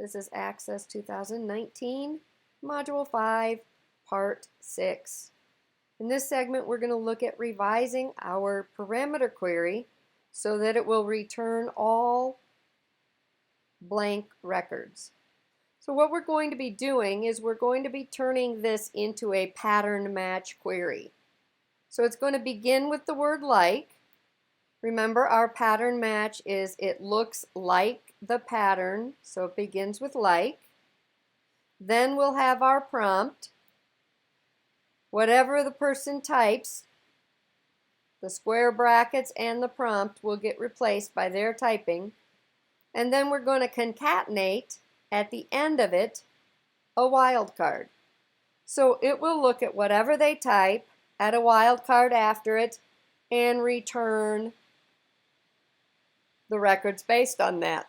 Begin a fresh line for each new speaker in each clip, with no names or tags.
This is Access 2019 Module 5 Part 6. In this segment we're going to look at revising our parameter query so that it will return all blank records. So what we're going to be doing is we're going to be turning this into a pattern match query. So it's going to begin with the word like. Remember, our pattern match is it looks like the pattern, so it begins with like. Then we'll have our prompt. Whatever the person types, the square brackets and the prompt will get replaced by their typing. And then we're going to concatenate at the end of it a wildcard. So it will look at whatever they type, add a wildcard after it, and return the records based on that.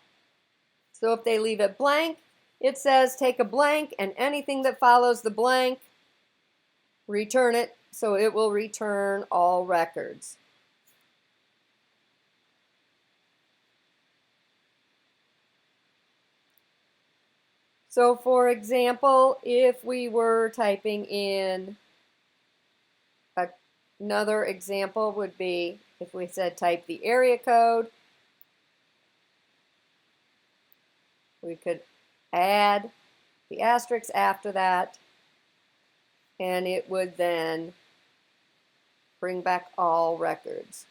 So if they leave it blank, it says take a blank and anything that follows the blank, return it, so it will return all records. So for example, if we were typing in, another example would be if we said type the area code, we could add the asterisk after that, and it would then bring back all records.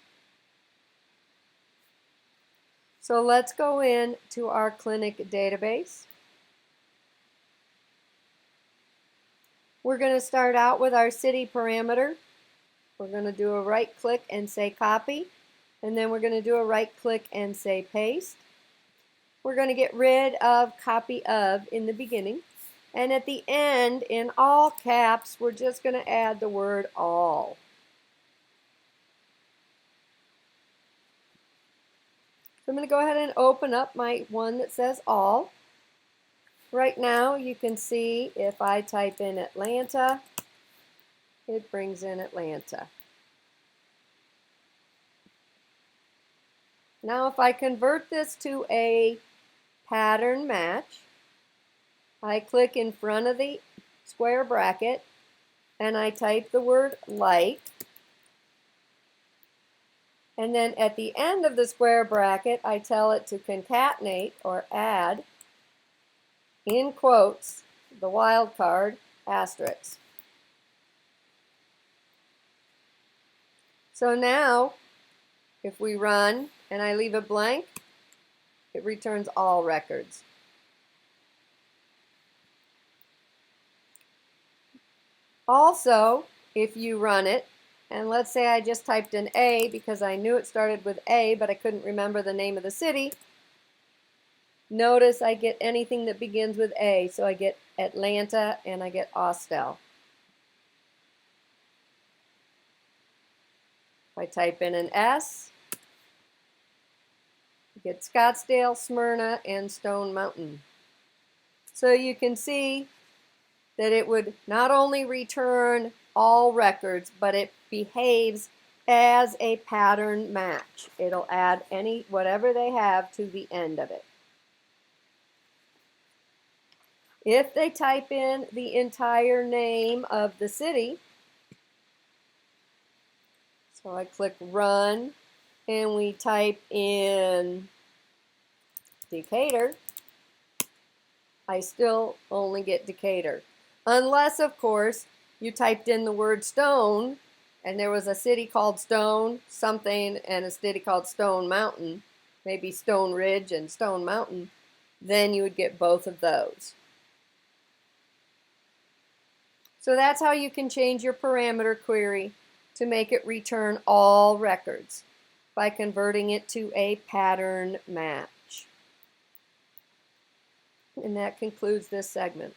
So let's go into our clinic database. We're going to start out with our city parameter. We're going to do a right click and say copy, and then we're going to do a right click and say paste. We're going to get rid of copy of in the beginning, and at the end in all caps we're just going to add the word all. So I'm going to go ahead and open up my one that says all. Right now you can see if I type in Atlanta, it brings in Atlanta. Now if I convert this to a pattern match, I click in front of the square bracket and I type the word like, and then at the end of the square bracket I tell it to concatenate or add in quotes the wildcard asterisk. So now if we run and I leave it blank, it returns all records. Also, if you run it, and let's say I just typed in A because I knew it started with A, but I couldn't remember the name of the city, notice I get anything that begins with A, so I get Atlanta and I get Austell. If I type in an S, get Scottsdale, Smyrna, and Stone Mountain. So you can see that it would not only return all records, but it behaves as a pattern match. It'll add whatever they have to the end of it. If they type in the entire name of the city, so I click run, and we type in Decatur, I still only get Decatur. Unless, of course, you typed in the word Stone, and there was a city called Stone something and a city called Stone Mountain, maybe Stone Ridge and Stone Mountain, then you would get both of those. So that's how you can change your parameter query to make it return all records by converting it to a pattern match. And that concludes this segment.